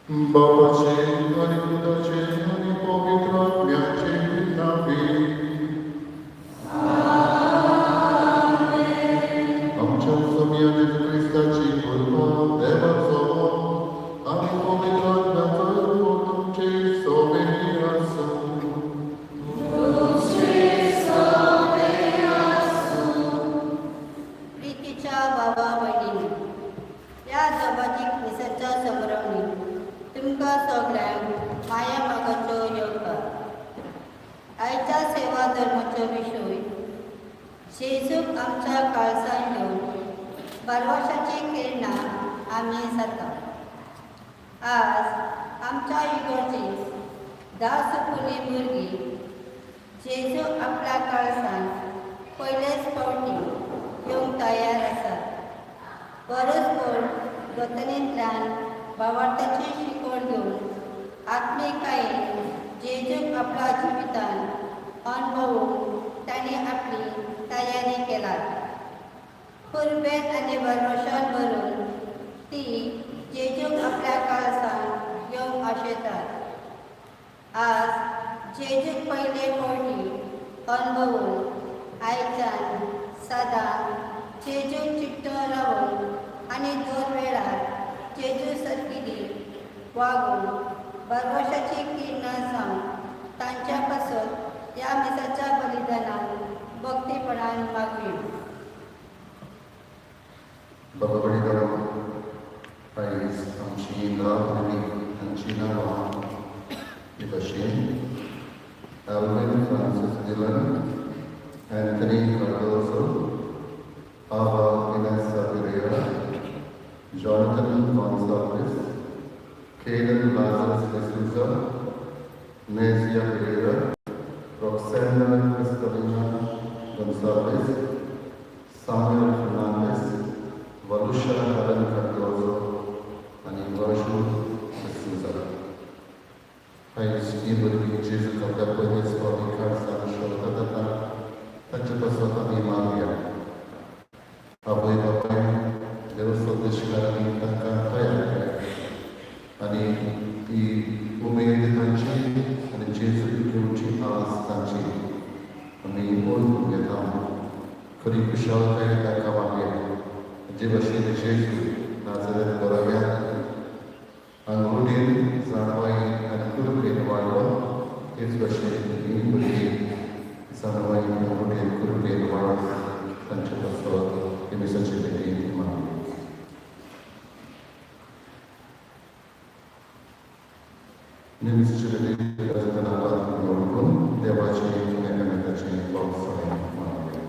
बाबाचे आणि पुत्राचे आणि पवित्र आत्म्याचे नावे. आमच्या स्वामी येशू ख्रिस्ताची कृपा, देवाचो आणि पवित्र आत्म्याचो तुमचे सोबती आसूं. प्रीतीच्या बाबा भयणींनो, ह्या जगातीक निसर्गाच्या संभ्रमणीक तुमकां सगळ्यांक माया मागाच्यो येवकार. आयच्या सेवा धर्माचो विशय जेजूक आमच्या काळजांत घेवन परवाशाची किरणां आमी जाता. आज आमच्या इगर्जेक 10 सुपुली भुरगीं जेजू आपल्या काळजांत पयलेच फावटी येवंक तयार आसात. परस्पर गतनेंतल्यान भावार्थाची शिकवण घेवन आत्मिकायेन जेजूक आपल्या जिवितांत अणभवूंक ताणें आपली तयारी केला. कुर्बेत आनी भरवशान भरून ती जेजूक आपल्या काळजांत घेवंक आशेतात. आज जेजूक पयले फावटी अणभवून आयच्यान सदां जेजूक चिट्टो रावून आनी दर वेळार जेजू सारकी वागून भरवशाची किरणां जावन तांच्या पासत ह्या मिसाच्या बलिदानाक भक्तीपणान मागूया. बाबा बलिदान आयज आमची नांवां तांची नांवां हे भशेन Elvin Francis Dylan, Anthony Cardozo, Ava Inessa Pereira, Jonathan Gonsalves, Kellan Lazarus D'Souza, Nezia Pereira, Roxanda Cristalina Gonsalves, Samuel Fernandes, Valusha Helen Cardozo आणि वर्षू डिसूजा. आयज ही भुरगीं जेजूक आपल्या पयलेच फावटी काळजांत शोधता तेन्ना तांचे पासत आमी मागया. आवय बापाय, देव संदेशकारांनी तांकां तयार केल्या आनी ती उमेद तांची आनी जेजूक घेवची आस तांची आमी ओळखून घेता. खरी खुशालकाय तांकां मागया. जे भशेन जेजू नाजरेंत बरोव्यांत अंगुडेन जाणवाई आनी कुरबेन वाडलो, तेच भशेन ही भुरगीं जाणवाई अंगुडेन कुरबेन वाडोवन तांचे पासत हे मिसाचे भेटी मागया. मिसाचे भेटी नांवान ओळखून देवाचे एकामेकाचे प्रोत्साहन मागया.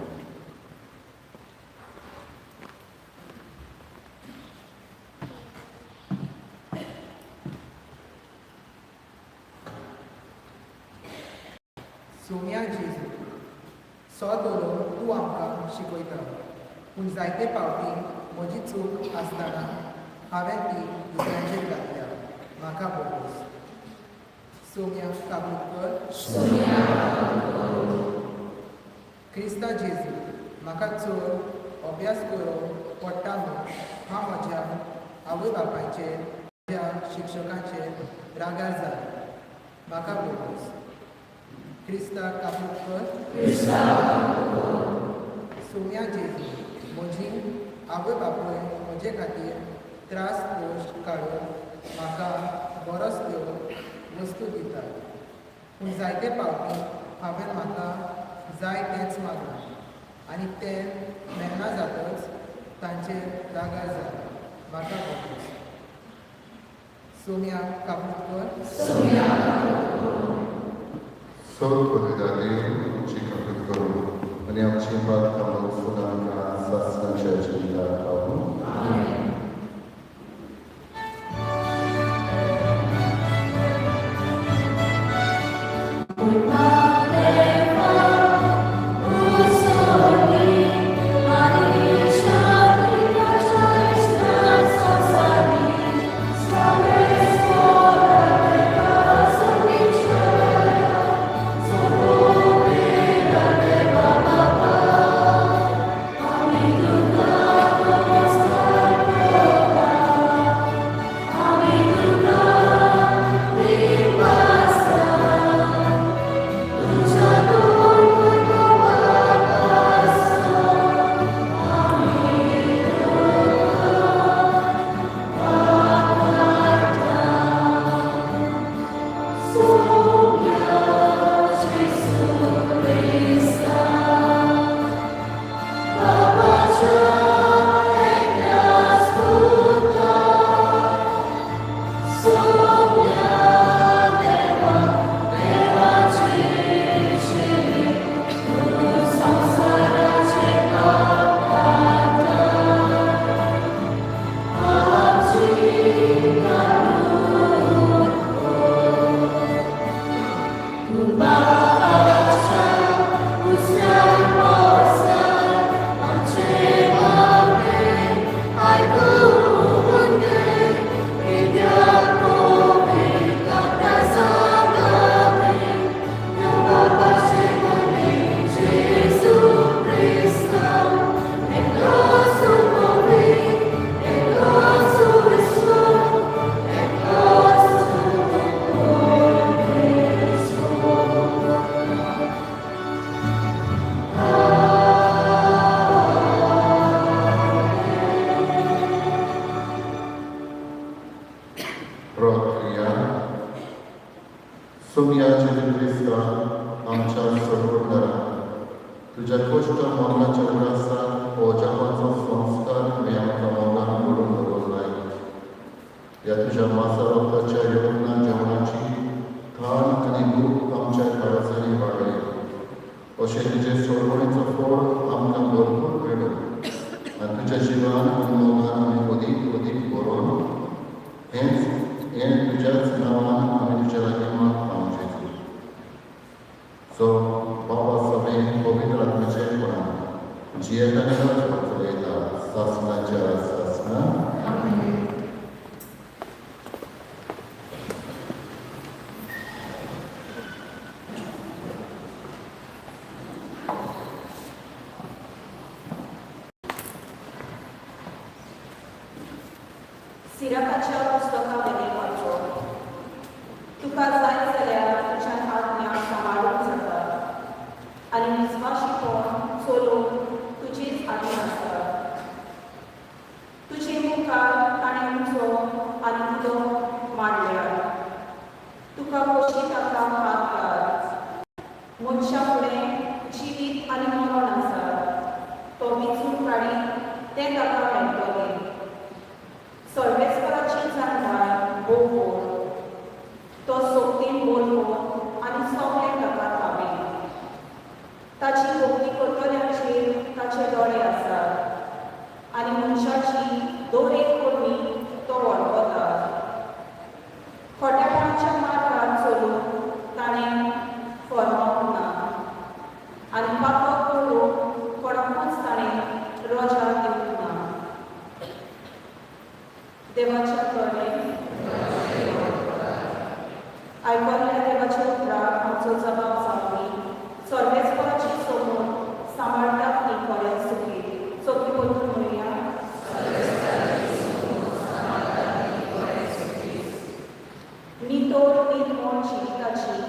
सोम्या जेजू, सो धरून तूं आमकां शिकयता, पूण जायते फावटी म्हजी चूक आसतना हांवें ती दुसऱ्यांचेर घातल्या. म्हाका बोगोस. सोम्या काबूलकर. क्रिस्ता जेजू, म्हाका चड अभ्यास करप पडटा न्हू. हांव म्हज्या आवय बापायचेर, म्हज्या शिक्षकांचेर रागार जालें. म्हाका बोगोस. क्रिस्ता काबूलकर. सोम्या जेजू, म्हजी आवय बापूय म्हजे खातीर त्रास दोश काडून म्हाका बरोच वस्तू दितात, पूण जायते फावटी हांवें म्हाका जाय तेंच मागलां आनी तें मेळना जातच तांचेर रागार जालें. म्हाका बोगोस. सोम्या काबूलकर. सगळं बलिदानी आमची कबूल करून आनी आमची प्रार्थना सुदारणां सासणाच्या जिवितांत पावूं. प्रक्रिया सुमिया जेजू क्रिस्ता आमच्या सोडवणारा तुझ्या कष्ट मोलाच्या उरासात ओजामाचो संस्कार मी आमकां मोगान घडोवन दवरलाय. या तुझ्या मासा रक्ताच्या योजना जेवणाची थान आनी दूख आमच्या काळजांनी वाडय. अशें तुजे सोडवणेचो फळ आमकां भरपूर मेळो आनी तुज्या जिवान आनी मोगान आमी अदीक अदीक बरोवन हें तुज्याच नांवान आमी तुज्या लागीं मागता जेजू. सो बाबा सभेन पवित्र आत्म्याचे कोणान जियेता आनी राज चलयता सासणाच्या सासणा. सिराकाच्या पुस्तकामध्ये वाचो. तुका जाय जाल्यार तुज्या आज्ञा सांबाळूंक जाता आनी विस्वाशीपण चलोवन तुजीच आज्ञा आसता. तुजे मुखार ताणें उंचो आनी उदो मारल्या. तुका कशी ताका हात घाल. मनशा फुडें जिवीत आनी मरण आसा. तो विचून काडी तें ताका मेळटलें. सर्वेस्पराची जाणटाय भोव तो सोबतीन बोलवो आनी सगळे ताका ताबे. ताची भोवती करतल्यांचेर ताचे दोळे आसात आनी मनशाची दर एक कोणी तो वळखता. खोटेपणाच्या मार्गार चलून ताणें फर्मावंक ना आनी पापक करूंक कोणाकूच ताणें रोजा दिवंक ना. देवाच्या कडेन आयकल्ल्या देवाच्या उतराक आमचो जबाब जावपी सर्वेस्पराची समोर सांबाळटात न्ही खरेंच सुखी. सोपी बोलून म्हणुया. नितोड निर्मळ जिविताची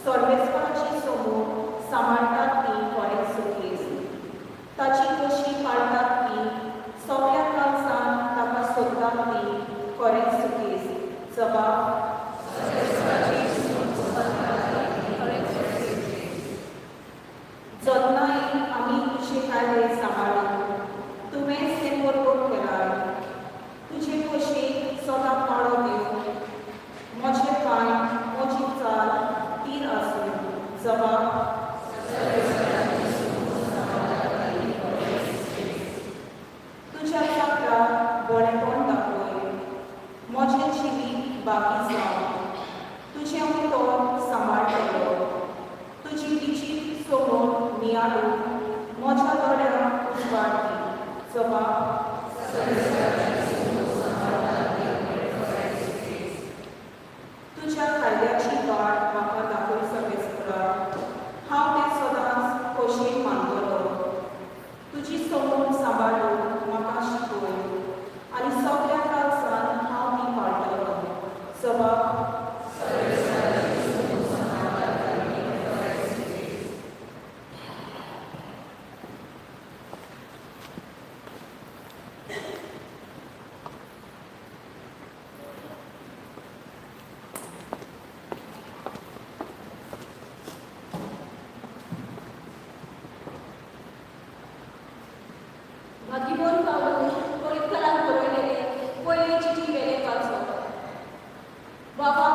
सर्वेस्पराची समोर सांबाळटात न्ही खरेंच सुखी. ताची कशी पाळटात न्ही सगळ्या काळजान ताका सोदतात न्ही खरेंच सुखी. जबाब जतनाय आमी तुजे कायदे सांबाळून तुवेंच तें बरोबर केलां. तुजे कशेक सदां पाळो दिवं. म्हजे पांय म्हजी चाल तीर आसूं. जबाब तुज्या चाकराक बळेपण दाखय. म्हजें जिवीत बाकी जावं. तुजें उतर सांबाळटलो. तुजी विचित समोर नियाळून म्हज्या दोळ्यांक उजवाड दी. जबाब तुज्या कायद्याची वाट म्हाका दाखय सर्वेस्परा. हांव तें सदांच खोशयेन मानतलों. तुजी समोर सांबाळून म्हाका शिकय आनी सगळ्या काळजान हांव ती पाळटलों. जबाब भागीबोन कावून पवित्रांक बरयलेले पयलीची जी वेले वाचप. बाबा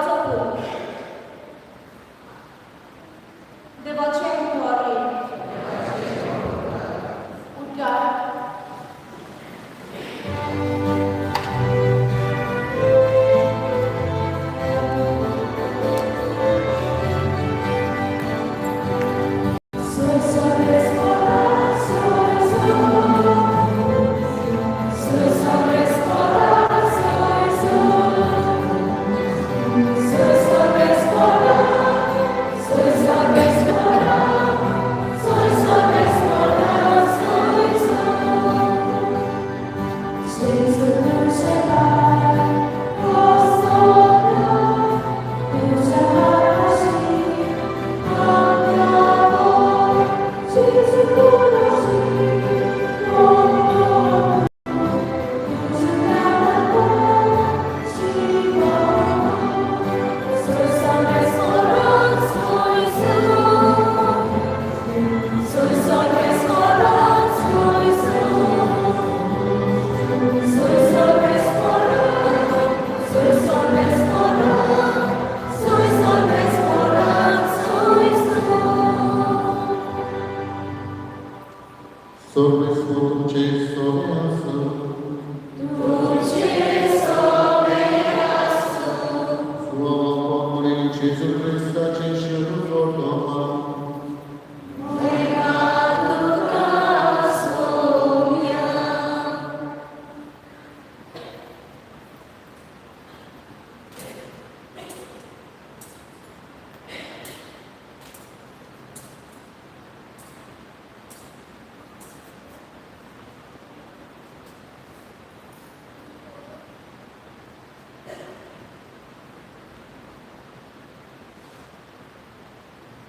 देवाचो पूत देवाचे द्वारे उद्गार Sobre sfoce soveasu, Słowo Pomoli Jezu Chrysta, Cię Doma.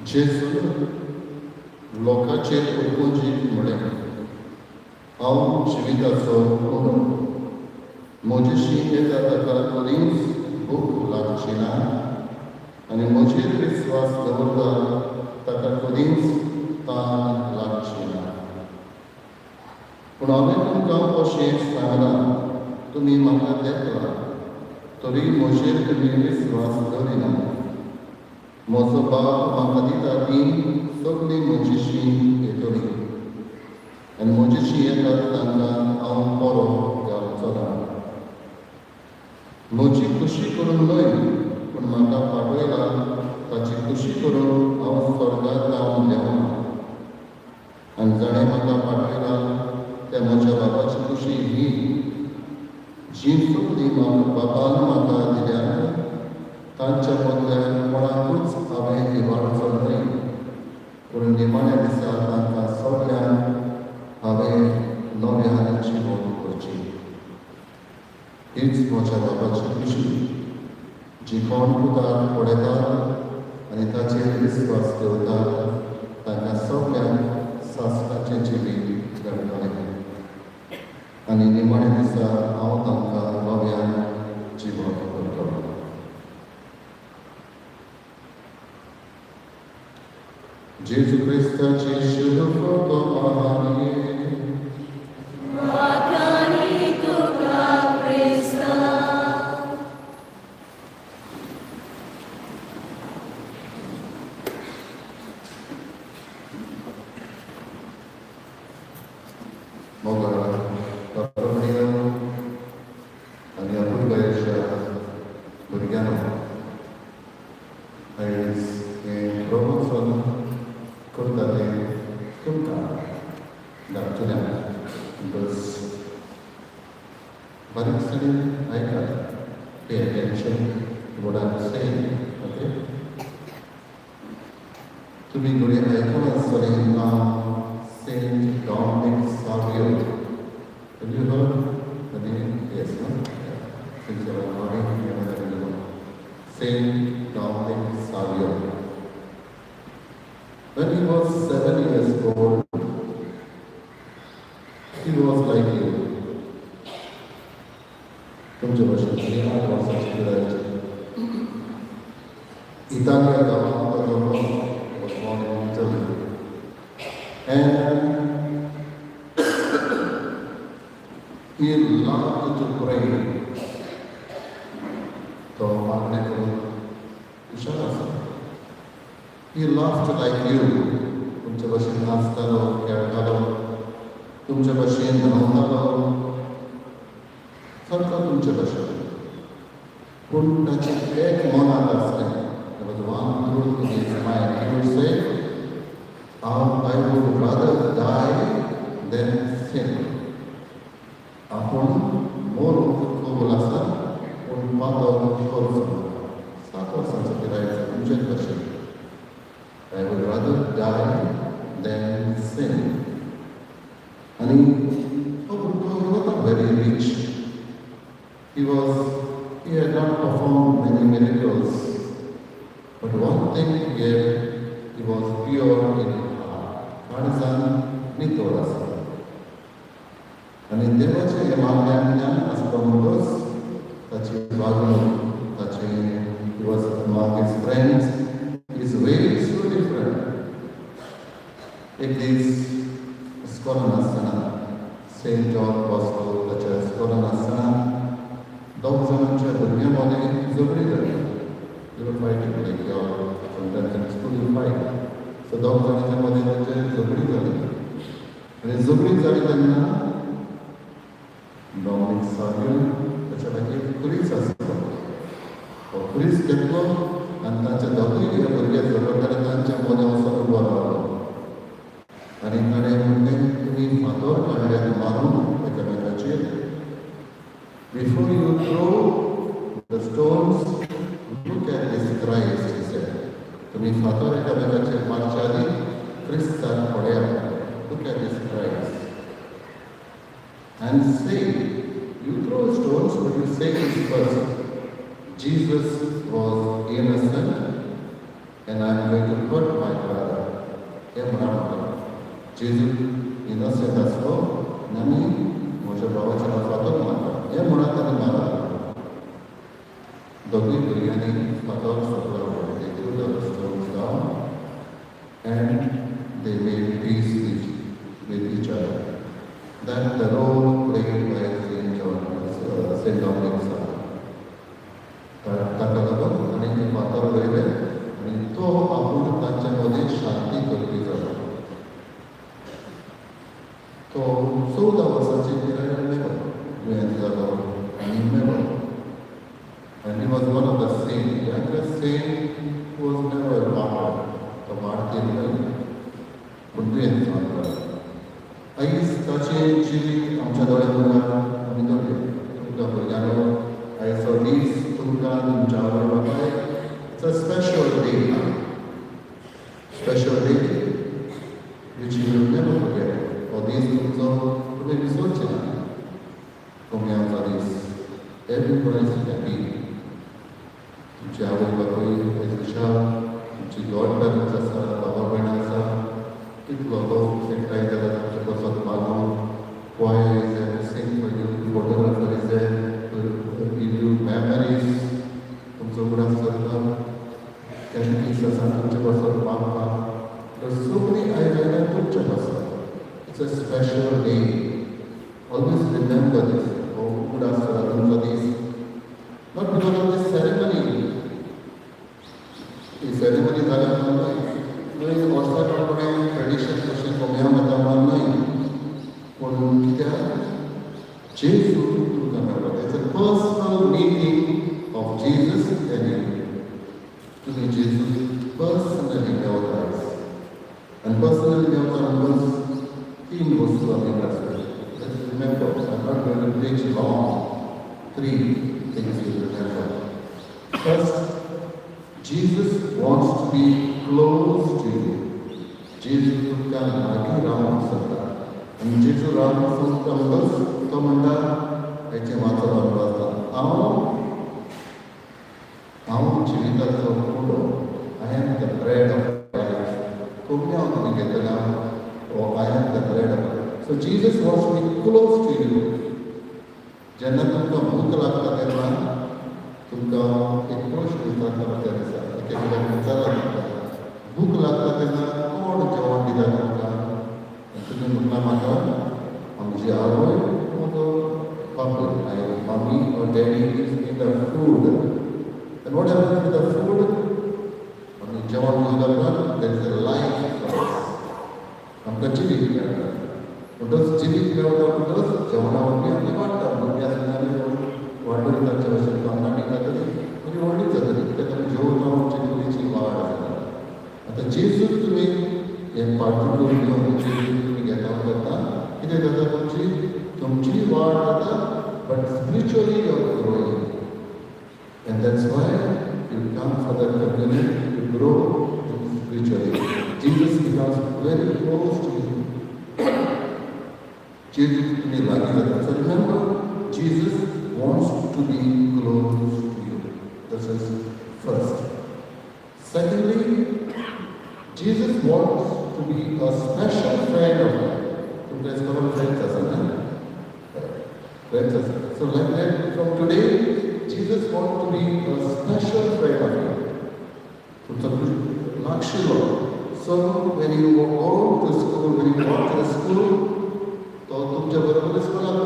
जेजू लोकांचे उपजीविमुळे हांव जिविताचो म्हणून म्हजेशी येता ताका कधीच भूक लागची ना आनी म्हजेर विस्वास दवरता ताका कधीच ताण लागची ना पूण हांवें तुमकां अशें सांगलां तुमी म्हाका देखला तरी म्हजेर तुमी विस्वास दवरिना म्हजो बाप म्हाका दिता ती सगळीं म्हजेशी येतली आनी म्हजेशी येतात तांकां हांव बरो घालचो ना म्हजी खुशी करून न्हय पूण म्हाका पाठयला ताची खुशी करून हांव स्वर्गांत जावन देंवना आनी जाणें म्हाका पाठयला त्या म्हज्या बापाची खुशी ही जी सगळीं बापान म्हाका दिल्या तांच्या बदल्यान कोणाकूच हांवें इबाडचो न्हय पूण निमाण्या दिसा तांकां सगळ्यांक हांवें नव्यान जिवोवन करची हीच म्हज्या बापाची खुशी जी कोण पुताक पळयता आनी ताचेर विस्वास दवरता तांकां सगळ्यांक सासणाचें जिवीत घडटलें आनी निमाण्या दिसा हांव तांकां नव्यान जिवोवन करतलो Gesù Cristo ci scelto amare. Makani tuka Krista. Moga Patronium ani Apurgaisha Burgano is in Romason Kundale Kunta Daptuna because very soon I can pay attention to what I'm saying, okay? To be good, I come studying now Saint Dominic Savio. Have you heard the name? Yes, no? Yeah. Since you are nodding, you know. Saint Dominic Savio. When he was 7 years old, he was like you. Controversial, I was such a good Italia was born in Italy. And he loved to pray. So, He laughed like you. तुमच्या भाशेन नाचतालो, खेळटालो, तुमच्या भाशेन धांवतालो, सारको तुमच्या भाशेन. पूण ताचें एक मनांत आसलें. There was one truth in his mind. He would say, I would rather die than sin. आपूण मरूंक कबूल आसा, पूण पातळ करचो ना. 7 वर्सांचो पिरायेचो तुमचेच भाशेन. I would rather die than sin. And he was not very rich. He had not performed many miracles. But one thing he was pure in heart. Hardsan nitor आसा. आनी देवाचे हे मागण्यांतल्यान आसता म्हणटच ताची वागणूक, he was among his friends, his way is so different. एक दीस इस्कॉलान आसतना Saint John Bosco ताच्या इस्कॉलान आसतना 2 जाणांच्या भुरग्यां मदें झगडी जाली. They were fighting like you all sometimes in school you fight. So 2 जाणांच्या मदें ताचे झगडी जाली. आनी झगडी जाली तेन्ना डॉमिनिक सागेल ताच्या लागीं एक क्रिस आसलो. तो क्रिस घेतलो आनी तांच्या दोगूय भुरगे झगडटाले तांच्या मदें वचून उबो रावलो. आनी ताणें म्हणलें तुमी फातर काडल्यात मारून एकामेकाचेर. Before you throw the stones, look at this Christ, he said. तुम्ही फातर एकामेकाचेर मारचे आदी क्रिस्ताक पळयात. Look at this Christ. And say, you throw stones, but you say this first. Jesus was innocent and I am going to hurt my brother. हे म्हणा Jesus innocent असलो आनी म्हज्या भावाच्या फातर मारता. हे म्हणा ताणें मारला. दोगूय भुरग्यांनी फातर सकयल पडले. They threw the stones down and they made peace with each other. That's the role played by Saint Dominic. ताका लागून आनी ते फातर वयले आनी तो आपूण तांच्या मदें शांती करपी जालो. तो 14 वर्सांचे पिरायेन मेलो, दुयेंत जालो आनी मेलो. And he was one of the saints, the youngest saint who was never martyred. तो मारतीर न्हय, पूण दुयेंत जालो. आयज ताचें जिवीत आमच्या दोळ्यां मुखार आमी दवरलें. तुमकां भुरग्यांनो आयज हो दीस तुमकां तुमच्या आवय बापायक it's a special day. Special day which you will never forget. हो दीस तुमचो तुमी विसरचे ना. कोंब्यांचो दीस. Everybody is happy. तुमची आवय बापूय आयज खुशाल, तुमची गॉड पॅरंट्स आसा, बाबा भयण आसा. कितलो लोक एकठांय जाला तुमचे बसत मागून. Choir is there to sing for you, photographer is there to give you memories. तुमचो उगडास करता. कॅटकिस्ट आसा तुमचे बसत मागपाक. There's so many आयदनां तुमचे बसत. It's a special day. Always remember this. हो उगडास करा तुमचो दीस. Not because of this ceremony. He ceremony जाल्या न्हय. वर्साप्रमाणे ट्रेडिशन कशें कोंब्या मारता न्हय. पूण कित्याक जेजू तुमकां मेळटा. It's a personal meeting of Jesus and you. तुमी जेजू पर्सनली मेळटा. आनी पर्सनली मेळटा म्हणून 3 वस्तू आमी आसता. Let's remember. I am not going to preach long. 3 things to remember. First, Jesus wants to be close to you. Jesus तुमकां लागीं रावंक सोदता. आनी जेजू रावंक सोदता म्हणटच तो म्हणटा हेचें वाचन आसता. हांव जिविताचो पुडो. I am the bread of life. कोंब्यां तुमी घेतल्या I am the bread of life. So Jesus wants to be close to you. जेन्ना तुमकां भूक लागता तेन्ना तुमकां एक प्रश्न विचारता त्या दिसा. एकेकल्याक विचारता भूक लागता तेन्ना कोण जेवण दिता तुमकां? तुमी म्हणटा म्हाका आमची आवय म्हजो बापूय. माय मम्मी और daddy gives me the food. And what happens with the food? आमी जेवण घेवन भुरग्यांक वाडटा भुरग्यां सुद्दां वाडोळी तांचे भाशेन तरणाटी जातली बरी व्हडली जातली कित्याक आमी जेवण आमची कुडीची वाड जाता आतां जेजूक तुमी हे पार्टी करून घेवन जेजूक तुमी घेता करता कितें जाता तुमची वाड जाता but spiritually you are growing and that's why you come for the communion to grow spiritually. Jesus becomes very close to you. Jesus to be like that. So remember, Jesus wants to be close to you. This is first. Secondly, Jesus wants to be a special friend of yours. So let's come on friends as friends. So like that, from today, Jesus wants to be a special friend of you. Lakshila. So when you go to school, when you walk to the school, तो तुमच्या बरोबर स्कूलाक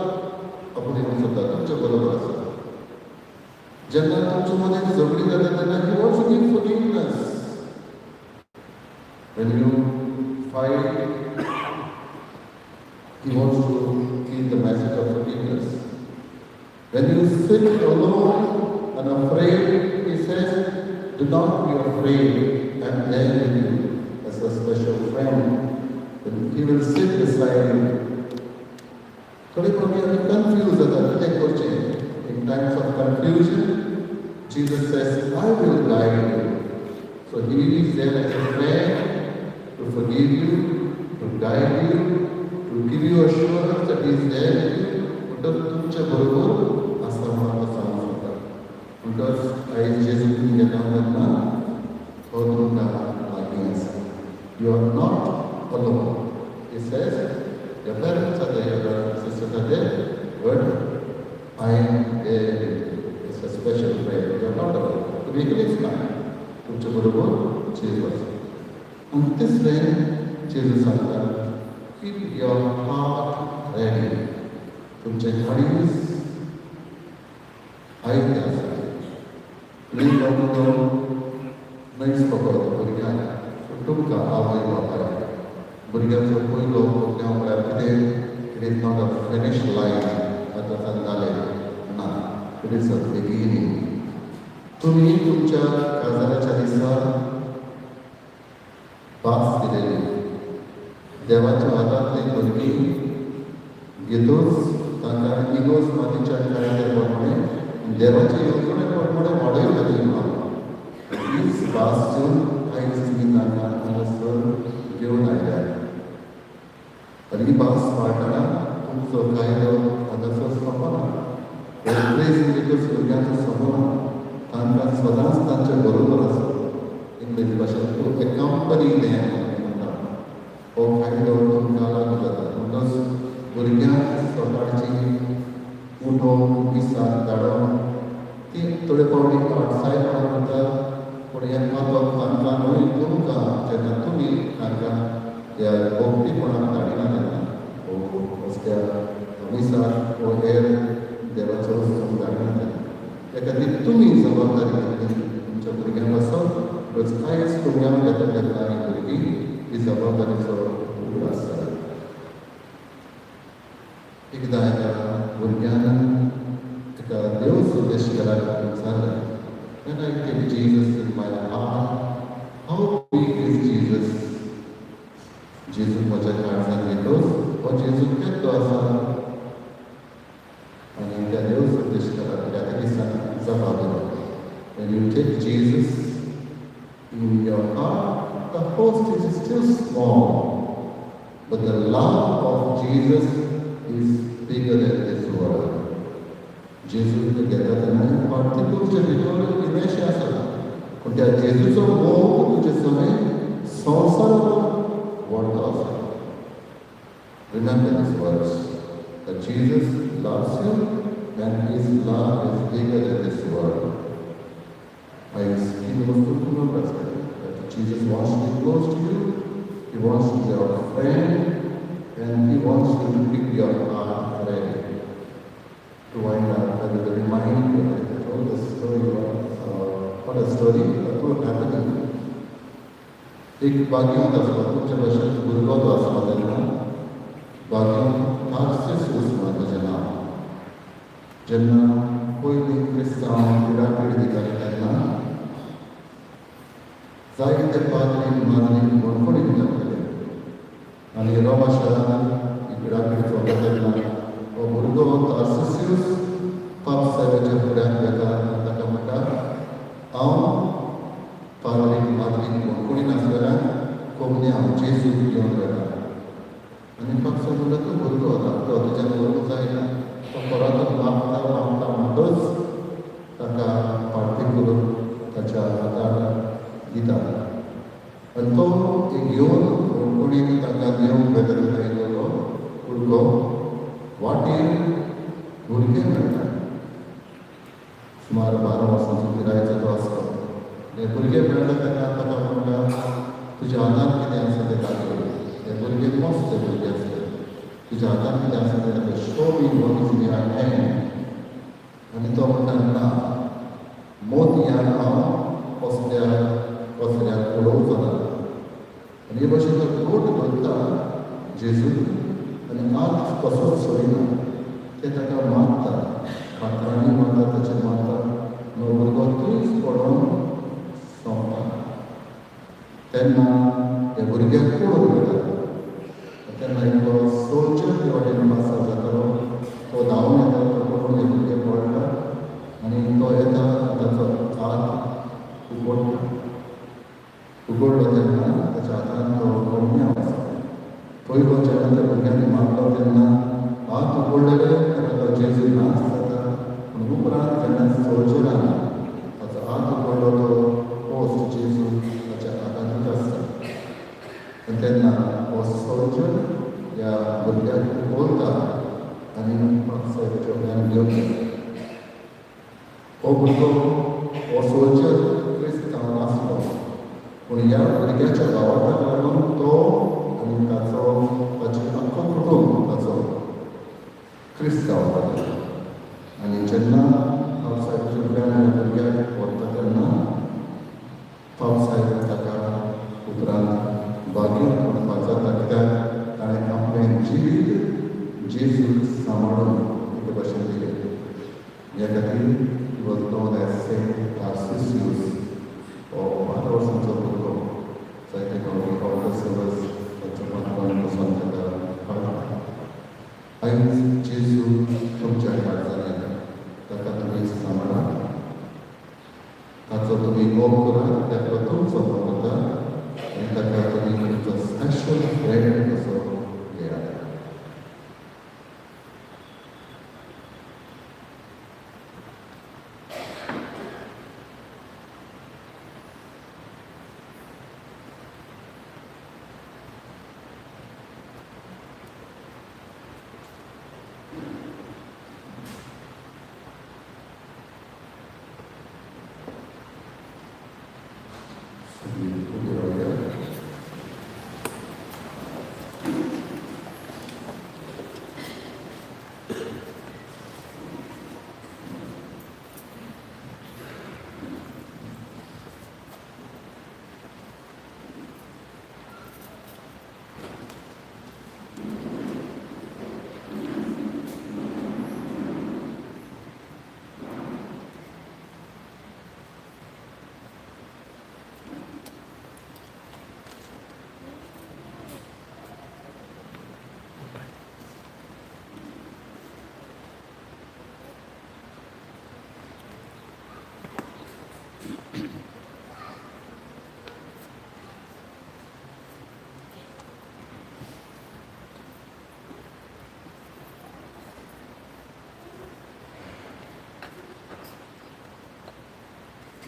आपण येऊन सुद्धा तुमच्या बरोबर आसा जेन्ना तुमच्या मध्ये झगडी जाता तेन्ना he wants to give forgiveness when you fight he wants to give the message of forgiveness. When you sit alone and afraid, he says, do not be afraid, I am there with you as a special friend. And he will sit beside you. थोड़ी problem है confused होता है in times of confusion Jesus says I will guide you. So he is there as a friend to forgive you, to guide you, to give you assurance that he is there with you. But तुमच्या बरोबर असं मला सांगू शकता because I Jesus तुम्ही येताना हो तुमका लागीं आसा. You are not alone. He says your parents are there, your sisters are there, but I am there with you. It's a special friend. You are not alone. तुम्ही एकलेच नाही तुमच्या बरोबर Jesus आसा. And this way Jesus सांगता keep your heart ready. तुमचे गाडीस आयिल्ले आसा please नाहीच पकडतो भुरग्यांक तुमकां आवय बापाय भुरग्यांचो पयलो भुरग्यां म्हळ्यार कितें it is not a finish line आतां जालें ना इट इज अ बिगिनिंग. तुमी तुमच्या काजाराच्या दिसा भास दिलेली देवाच्या हातांतली भुरगीं घेतूच तांकां इगोज मातीच्या काळ्याचेर प्रमाणे देवाचे येवजणे प्रमाणे वाडयताली हीच भास घेवन आयज तुमी तांकां हांगासर घेवन आयल्यात आनी ही भास वाडटना तुमचो कायदो हांगासर सोंपना भुरग्यांचो सोंपना तांकां सदांच तांचे बरोबर आसा इंग्लीश भाशेंत टू एकंपनी देम म्हणटा हो कायदो तुमकां लागू जाता म्हणटच भुरग्यांक सकाळची उठोवन दिसाक धाडोवन ती थोडे फावटी आउटसायड करता पूण हें मातोक तांकां न्हय तुमकां जेन्ना तुमी तांकां ह्या भोगतीपणाक धाडिना तेन्ना रस्त्या विसाक वो हेर देवाचो वस्तू धाडिना तेन्ना त्या खातीर तुमी जबाबदारी घेतली तुमच्या भुरग्यांक वचप रोज कांयच प्रोग्राम घेता तेन्ना ही भुरगीं ही जबाबदारीचो उगड आसता. एकदा एका भुरग्यान एका देव संदेशकाराक विचारलें when I take Jesus in my heart, how big is Jesus? Jesus म्हज्या काळजांत येतोच हो जेजू केन्ना आसा आनी त्या देव संदेशकाराक त्या दिसाक जबाब दिलो when you take Jesus in your heart, the host is still small, but the love of Jesus is bigger than this world. Jesus घेता तेन्ना फाटी तुमचे भितर इल्लेशें आसा पूण त्या जेजूचो मोग तुजे सगळे संवसार व्हडलो आसा. Remember these words that Jesus loves you and his love is bigger than this world. I speak of that Jesus wants to be close to you, he wants to be your friend, and he wants you to keep your heart ready to wind up and to remind you that I told the story what a story that was happening. एक बागेंत आसलो तुमच्या भाशेन भुरगो तो आसलो तेन्ना बागेंत तार्सीस उस्मान ताचें नांव जेन्ना पयलीं क्रिस्तांव पिडापीड दिताले तेन्ना जायते पाद्री माद्री कोणकोणी दिताले आनी रोमा शारांत ही पिडापीड चलता तेन्ना हो भुरगो तार्सिसियस पाप साहेबाच्या फुड्यान येता ताका म्हणटा हांव पाद्रीक माद्रीक कोणकोणी नासलेल्यान कोंकणी हांव जेजूक घेवन वयता आनी पाप साहेब म्हणटा तूं भुरगो धाकटो तुज्यान भुरगो जायना तो परत मागताच ताका पार्टी करून ताच्या हातार दिता आनी तो घेवन कोणकोणी ताका देवूंक बेगीन आयिल्लो भुरगो वाटेर भुरगें मेळटा सुमार 12 वर्सांचो पिरायेचो तो आसलो हे भुरगें मेळटा तेन्ना ताका म्हणटा तुज्या हातान कितें आसा तें दाखय हे भुरगें मस्त भुरगें आसलें तुज्या हातान कितें आसा तें दाखय show me what is in your hand आनी तो म्हणटा ना मोतयान हांव कसल्याक पळोवचो ना आनी हे भाशेन तो गोट करता जेजूक आनी हात कसोच सोडिना ते ताका मारता फातरांनी मारता ताचेर मारता तो भुरगो थंयच पडोन सोंपता तेन्ना हे भुरग्याक कोण मेळटा तेन्ना एक सोल्जर ते वाटेन पास जातालो तो धांवन येता तो पळोवन हे भुरगें पडटा आनी तो येता ताचो हात उगडलो तेन्ना ताच्या हातान तो कोंबण्या आसा पयलो जेन्ना त्या भुरग्यांनी मारलो तेन्ना हात उगडलेले तेन्ना तो जेजू नाच जाता पूण उपरांत जेन्ना सोल्जरान ताचो हात उगडलो तो पोस्ट जेजू ताच्या हातांत आसता आनी तेन्ना हो सोल्जर ह्या भुरग्याक बोलता आनी साहेबाच्या फुड्यान घेवन वता हो भुरगो हो सोल्जर क्रिस्तांव नासलो पूण ह्या भुरग्याच्या वावटाक लागून तो आनी ताचें आख्खो कुटूंब ताचो क्रिस्तांव जालो आनी जेन्ना पाप साहेबाच्या फुड्यान ह्या भुरग्याक व्हरता तेन्ना पाप साहेब ताका उपरांत बागेंत म्हणपाक जाता कित्याक ताणें आपलें जिवीत जेजूक सांबाळून एके भाशेन दिलें ह्या खातीर he was known as Saint Tarcisius हो 12 वर्सांचो भुरगो जायते फावटी ऑर्डर सर्वस ताच्या पात्रांत बसून ताका कळटा आयज जेजू तुमच्या काळजांत आयला ताका तुमी सांबाळा ताचो तुमी मोग करात ताका तुमचो मोग करता आनी ताका तुमी तुमचो स्पेशल फ्रेंड कसो घेयात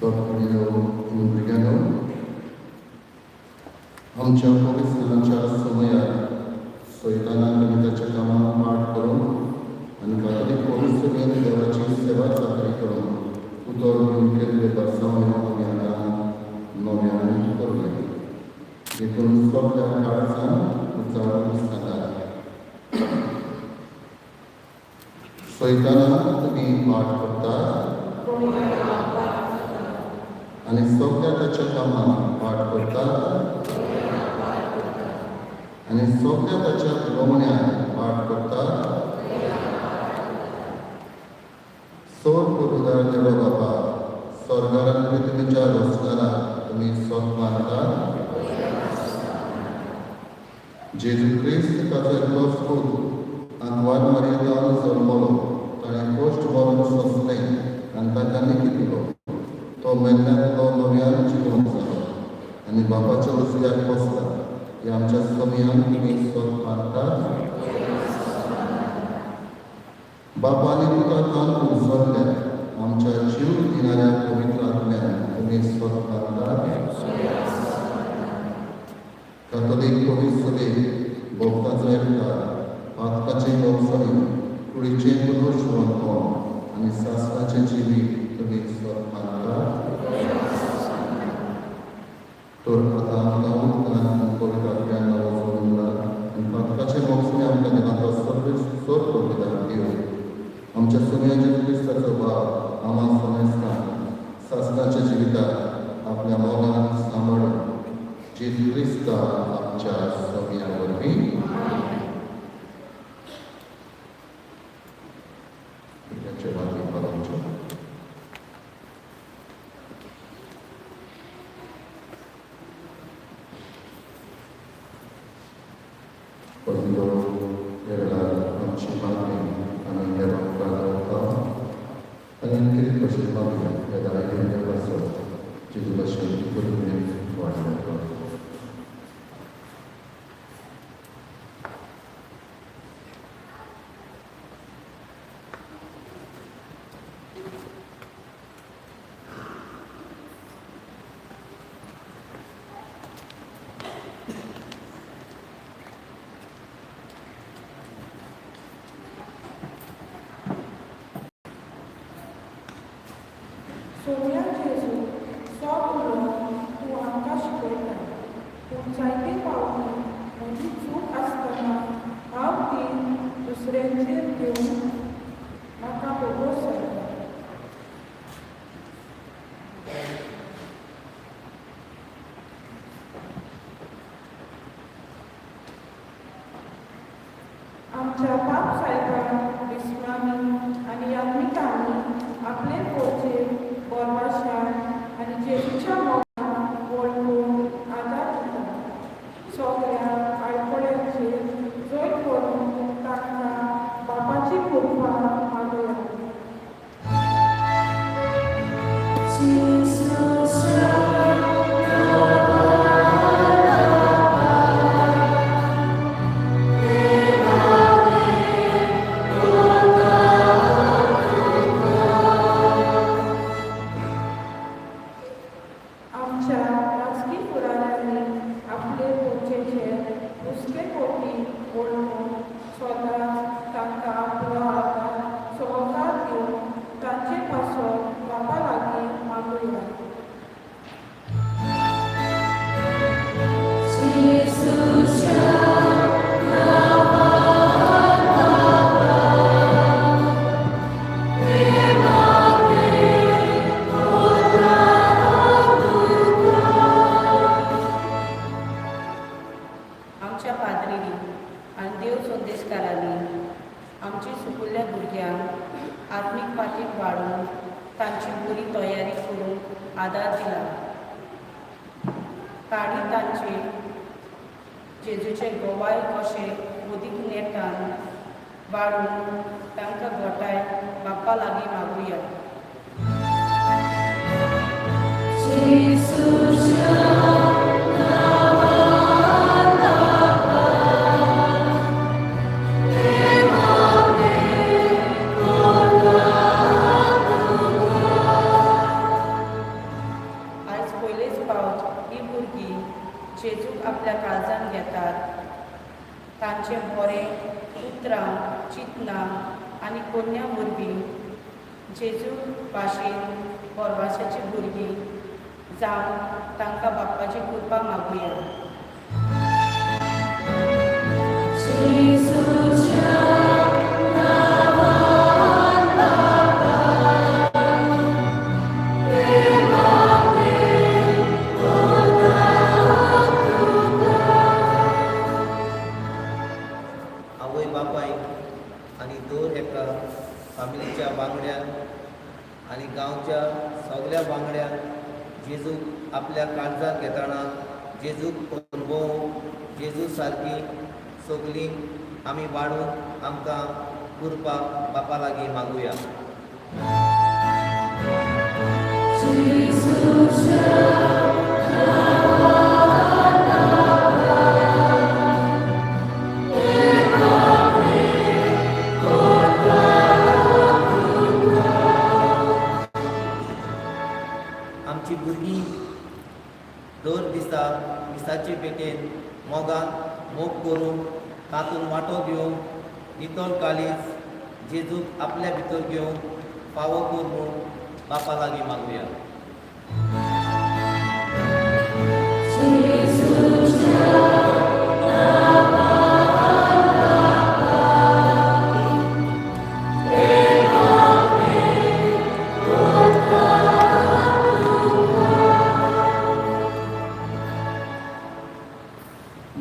भुरग्यांनो आमच्या पवित्रांच्या समयार सैतानान आमी ताच्या कामाक पाठ करून आनी कातोलीक पवित्रतेन देवाची सेवा चाकरी करून उतर घेवन केल्ले वर्सां आमी आतां नव्यान करूया देखून सगळ्या काळजांत उजाड दिसता सैतानाक तुमी पाठ करतात आनी सगळ्या ताच्या कामाक पाठ करतात आनी सगळ्या ताच्या लोमण्याक पाठ करतात उदार देव बाबा, स्वर्गार आनी पृथ्वीच्या रचणाराक तुमी स्वत मानतात. जेजू क्रिस्त ताचो एकलो पूत आंतवान मर्यादान जल्मलो, ताणें गोश्ट व्हरून सोंसलें आनी ताका लिखितलो. तो मेल्ल्यांतलो नव्यान जिवंत जालो आनी बापाच्या उजव्याक बसला. ह्या आमच्या समयान तुमी स्वत मानतात. बापानी तुका तान उजवल्ल्या आमच्या जीव दिणाऱ्या पवित्र आत्म्यान तुमी स्वत मानतात. कॅथोलीक पवित्र सभेक भोगताचो एकठार, पातकाचे गवसणी, कुडीचें पुनर्जीवनपण आनी सासणाचें जिवीत तुमी स्वत मानतात. तर आतां आमकां उदकान पवित्र आत्म्यान वचून आनी पातकाचे मोक्षणे आमकां देवाचो सर प्रतिदान दिवन आमच्या सोन्याच्या क्रिस्ताचो भाव आम्हा सोमेस्तान सासणाच्या जिविताक आपल्या मोगान सांबाळून जेजू क्रिस्ता आमच्या सोम्या वरवीं Quando era आमची मागणी आम्ही देवाक प्रार्थना आनी कितें कशें मागया ह्या दायित्वान पासून जेजू भशेन करून वाडयता. सोम्या जेजू सोप उलोवन तूं आमकां शिकयता. पूण जायते फावटी म्हजी चूक आसतना हांव ती दुसऱ्यांचेर घेवन म्हाका बोगोस जाता. आमच्या बाप साहेबान विस्वामी आनी यात्मिकांनी आपले पोरचेर बोरमाशान आनी जेजूच्या मोगान वळखून आदार दिता. सगळ्या आडकोळ्यांचेर जैत करून तांकां बापाची कृपा मागया. आमच्या राजकी फुडाऱ्यांनी आपले पोरचेचेर हुस्के कोटी ओळखून स्वता तांकां आपलो आदार सहकार दिवन तांचे पासून बापा लागीं मागुया. आमच्या पाद्रींनी आनी देव संदेशकारांनी आमच्या सुकुल्ल्या भुरग्यांक आत्मीक पाठीक वाडून तांची बरी तयारी करून आदार दिला. तांणी तांचे जेजूचे गोवाय कशे उदीक नेटान वाडून तांकां गोठाय बाप्पा लागीं मागुया. आयज पयलेच फावट ही भुरगीं जेजूक आपल्या काळजान घेतात. तांचे बरें उतरां, चिंतनां आनी कोन्या वरवीं जेजू भाशेन बोरवाशाची भुरगीं जावन तांकां बाप्पाची कृपा मागुया. आवय बापायक आनी दर एका फामिलीच्या वांगड्यान आनी आपल्या काळजात घेताना जेजूक अनुभव जेजू सारकी सगळीं आमी वाडून आमकां करपाक बापा लागीं मागुया. आमची भुरगीं दर दिसा मिसाचे पेटेन मोगान मोग करून तातूंत वांटो घेवंक नितळ काळीज जेजूक आपल्या भितर घेवंक फावो कर म्हूण बापा लागीं मागुया.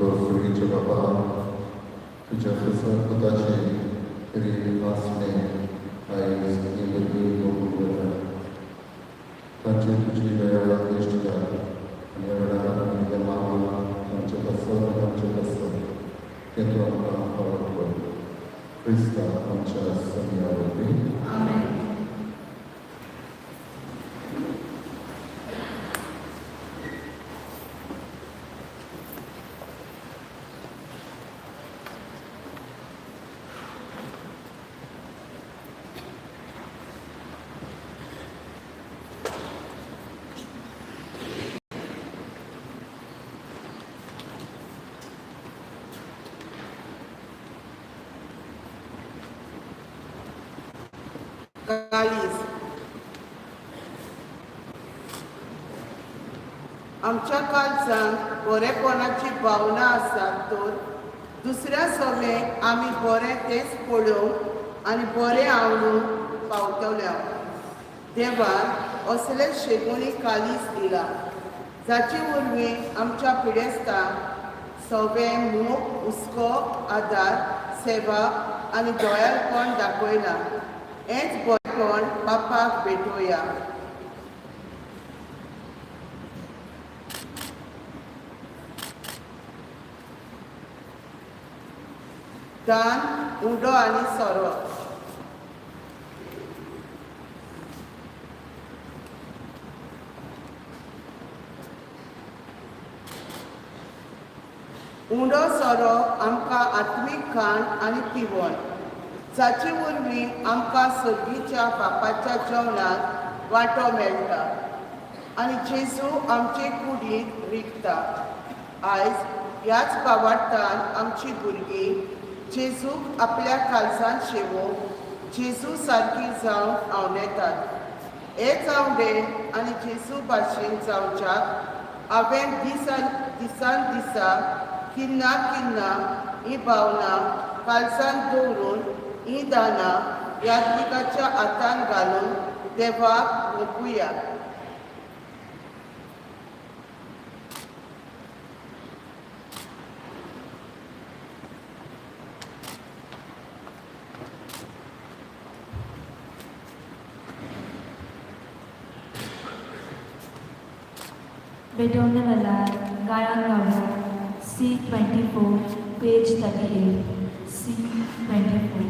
भरभुरीचे बाबा, तुझ्या पुताचे खरी आसणे आयज ही भुरगीं बघूंक येता. तांची तुजी दया इश्ट कर आनी ह्या वेळार आमी त्या मागोन तांचे कसो तें तूं आमकां फावो कर. क्रिस्ता आमच्या सगळ्या वरवीं. काळीज आमच्या काळजांत बरेपणाची भावना आसा तर दुसऱ्या सोमेक आमी बरें तेच पळोवंक आनी बरें आवडूंक पावतल्या. देवान असले शेगुणी काळीज दिला जाचे वरवीं आमच्या पिडेस्तांक सगळें मोग हुस्को आदार सेवा आनी दयाळपण दाखयला. हेच बरेपण बापाक भेटोया. दान उडो आनी सोरो उडो सोरो आमकां आत्मीक खाण आनी पिवण जाचे वरवीं आमकां सर्गीच्या बापाच्या जेवणाक वांटो मेळटा आनी जेजू आमचे कुडींत रिगता. आयज ह्याच भावार्थान आमची भुरगीं जेजूक आपल्या काळजांत शेवोवंक जेजू सारकी जावंक आवडेतात. हेच आवडे आनी जेजू भाशेन जावच्याक हांवें दिसान दिसा किन्ना ही भावना काळजांत दवरून ही दानां यात्रिकाच्या हातान घालून देवाक मोकुया. Bedona Valar, Gayan Gavla, C24, page 38, C24.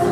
So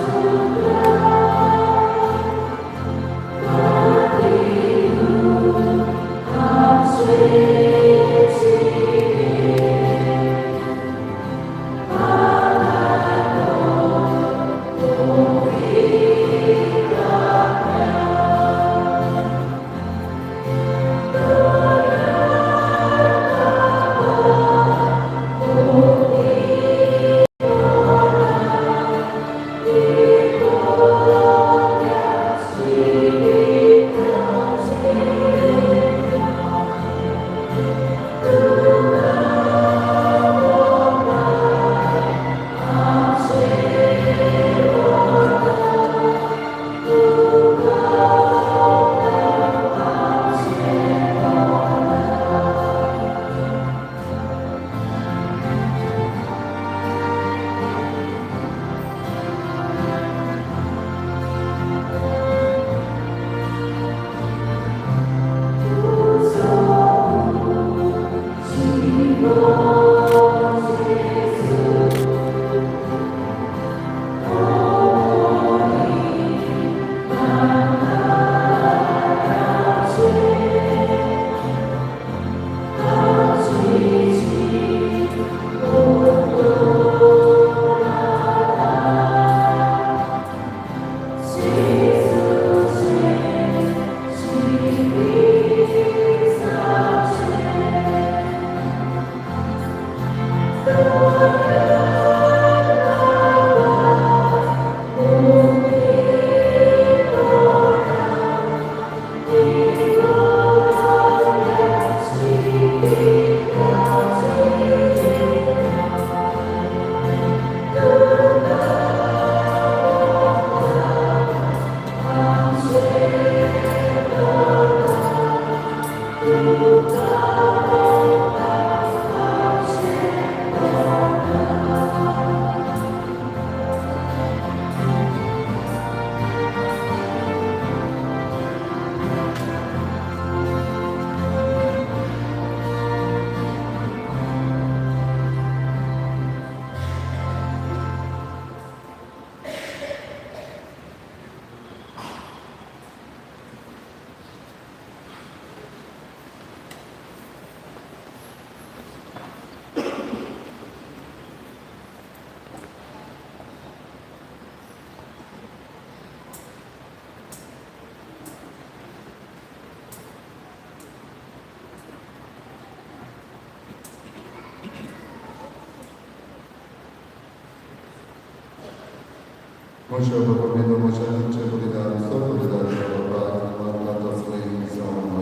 Moșa Băcămină, moșa Nice, Bălidan, Săr Bălidan, Băbat, Băbat, Slăi, Sămână.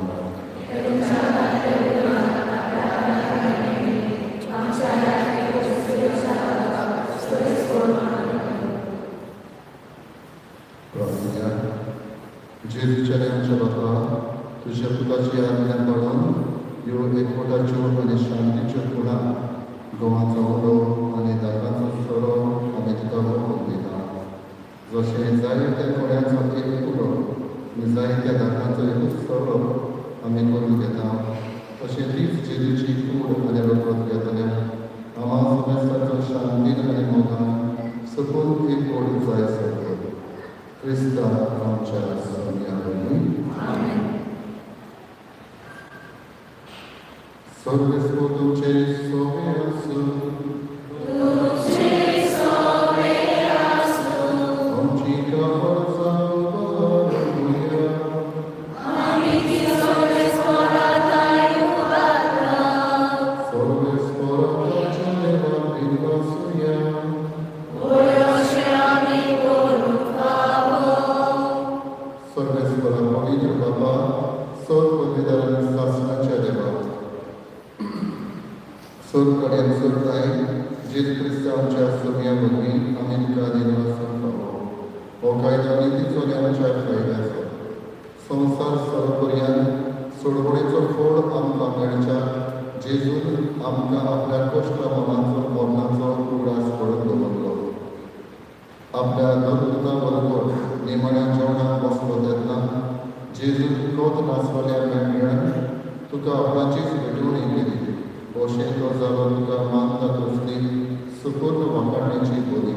Prostia. Jezuciarenच्या बाबा, तुझ्या पुताची आज्ञा पाळून ह्यो एकवटाच्यो आनी शांतीच्यो खुणा गोवाचो ओडो आनी दातांचो सोरो आमी तुका मोग दिता. जशें जायत्या कोण्याचो एक कुडो आनी जायत्या दातांचो एकूच सोरो आमी करून घेता, तशें तीच जेजूची कूड आनी रगत घेतल्या आम्हा सगळ्यांचो शांतीन आनी मोगान सकून एक गोड जाय सर. क्रिस्ता आमच्या सगळ्यांनी सगळे तुमचे सोबे आसूं आमची कापड जावया सगळे स्पराताच्या देवाक दिवसूया सगळे स्परा पवित्र बाबा सर पदवीदारांनी शासनाच्या देवा सर कडेन सरताय जेजू क्रिस्तांच्या सगळ्या भुरगीं आमी तुका देवासन पावो हो कायदो नितीचो आनी आमच्या फायद्याचो संवसार सर्वपर्यंत सोडवणेचो फळ आमकां मेळच्या जेजून आमकां आपल्या कश्टा मनाचो मरणाचो उगडास करून दवरलो. आपल्या दत्ता बरोबर निमण्या जेवणाक बसलो तेन्ना जेजून कोत नासवल्या मेळ्यान तुका आपणाचीच भेटवणी केली. अशें तो जालो तुका मानता तसली सुपूर्ण वाखाणणेची बोली.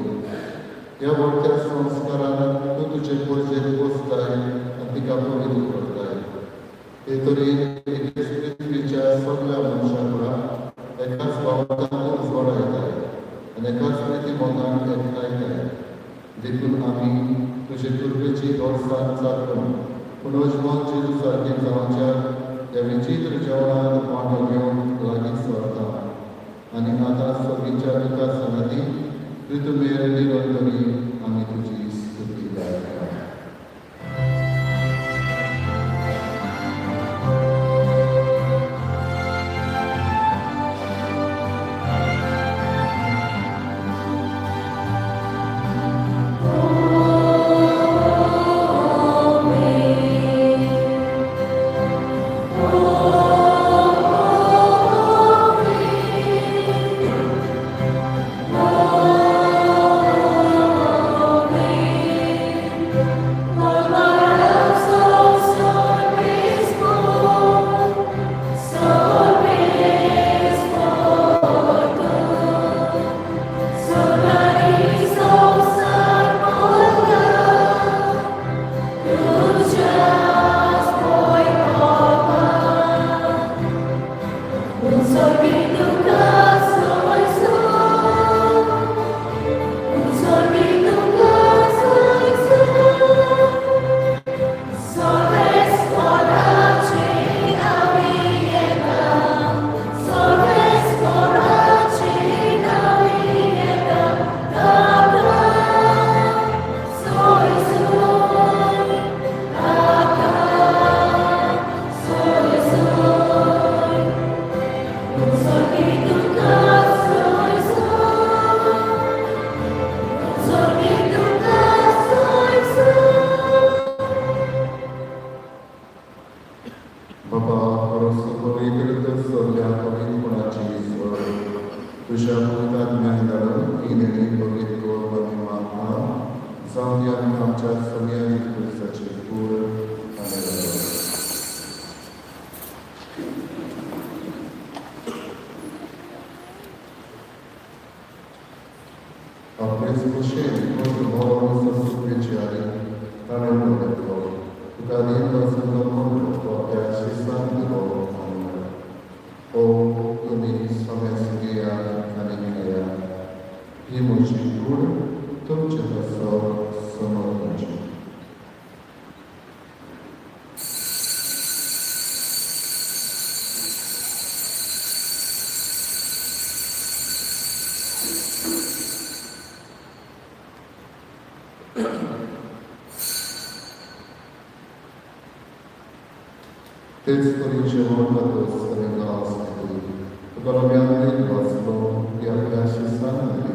ह्या व्हडल्या संस्कारान तूं तुजे परजेक बसताय आनी तिका पवित्र करताय. हे तरेन एकेच पृथ्वीच्या सगळ्या मनशां एकाच भावनांत जोडायताय आनी एकाच प्रिती मोगान एकठांयताय. देखून आमी तुजे कृपेची गोडसाण चाखून पुनर्जन्म जेजू सारके जावच्या ह्या विचित्र जेवणांत वांटो घेवन लागीं सरता आनी आतां सगळींच्या विकास सनाती ऋतुमेर निरंतरी आमी तुजी स्तुती गायता. तेच परीचे महत्त्वाचं सगळ्यांना असते तुकाराम यांनी वाचलो की आपल्याशी सांगली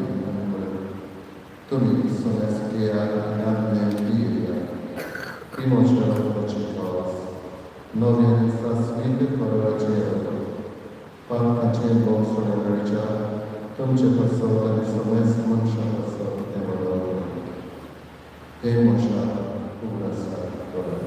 तुम्ही समजकिया ज्ञाननेया ही मोक्षाची पावस नवीन संस्कृत परवाचे पालकाचे बोलसोडच्या तुमचे पसंत आणि समज मनशा पसंत ते बरोबर हे मोक्षा उघडसा करा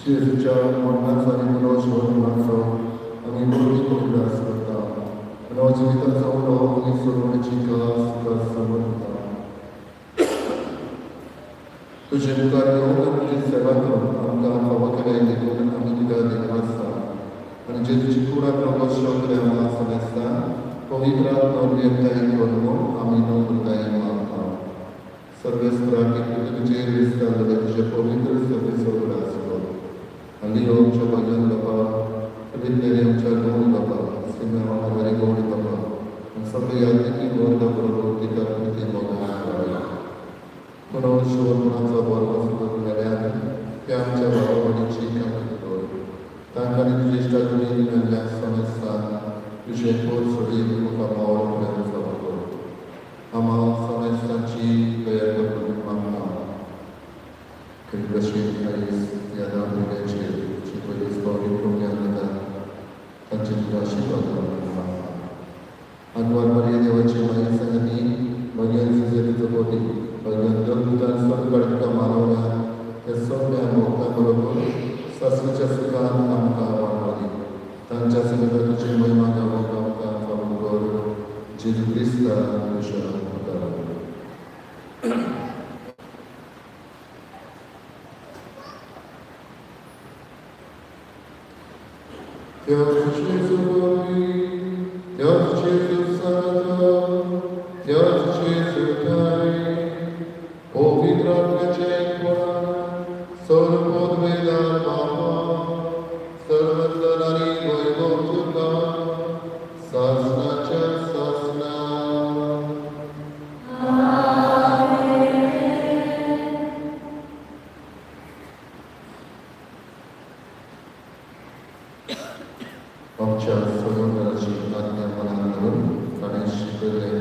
Jezucia mornața din roși mornața, ani morni copilas करता, रोज विकाचा उडो आणि सोडवण्याची समर्था. तुझे मुखार येऊन तुझी सेवा करून आमकां फावो केल्या देखून आमी तुका देवास्ता आनी जेजूची कुडा प्रभू शोकल्या आमकां समजता पवित्र नवनिर्णय करून आमी नवनिर्णय मानता. सर्वेस्पराकी तुझे विस्तारले तुझे पवित्र सर्वे सोडला असलो. Ali आमच्या भजन बाबा विद्यार्थी आमच्या गौड बाबा सिमे हमारे गौड बाबा सगळे यादी की गौड बाबा तिका किती बघा म्हणून शिवपुराचा वर्ग सुरू केल्याने ते आमच्या बाबावाडीची कामगिरी करू तांकां तुझे इष्टागुणी मेळ्ळ्या समजता तुझे खोल सोडी तुका मावळ पर्यंत जमा करू आम्हा समजताची दया करून मागता कशी या भुरग्याचे जी पयली स्टोरी प्रोग्राम तांचे तुका आशिर्वाद अनवर मरिया देवाची माई संगती भगवान जिजेचो पोटी भगवान देवदूतान स्वर्गात मानवल्या त्या सगळ्या भक्तां बरोबर सासरीच्या सुखान आमकां वाडली तांच्या सुखाची महिमा गावूंक आमकां फावो कर जेजू क्रिस्ता तुज्या उदाराक Deus Jesus, Deus Jesus Santo, Deus Jesus Pai, pवित्रात्म्याचे सर्व पदवीदार बाबा, सर्वज्ञानी वैभव तुका, शासनाच्या शासना. आमच्या सर्वांची आज्ञा मनात धरून आणि शिकवले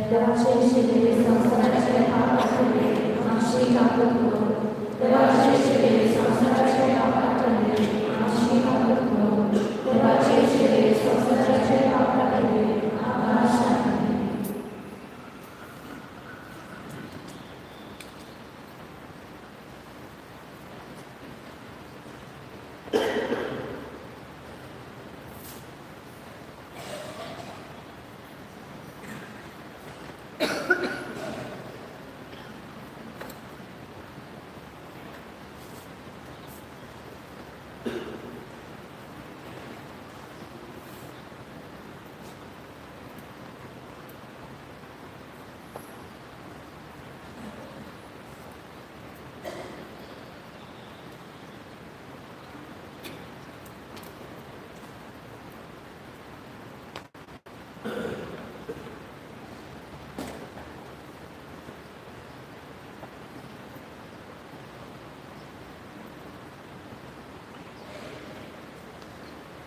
देवाचे शिले संसाराचे पापातले आमची कापड कर देवाचे शिले संसाराचे पापातले आमची कापड कर देवाचे शिले संसाराचे पापातले आम्हाला शांती दे.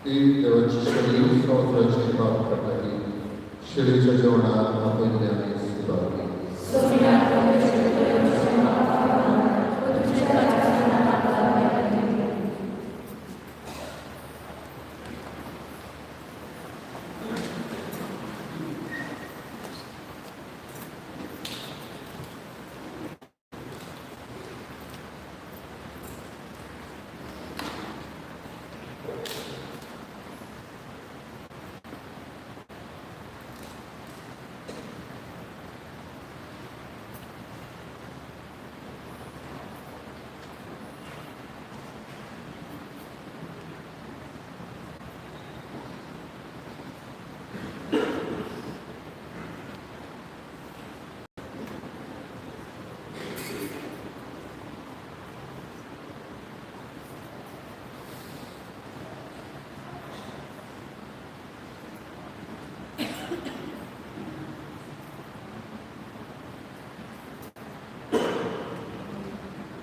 ही देवाची शरीर संवसाराची पाप करणारी शिळेच्या जेवणात आपण आम्ही सुधारली.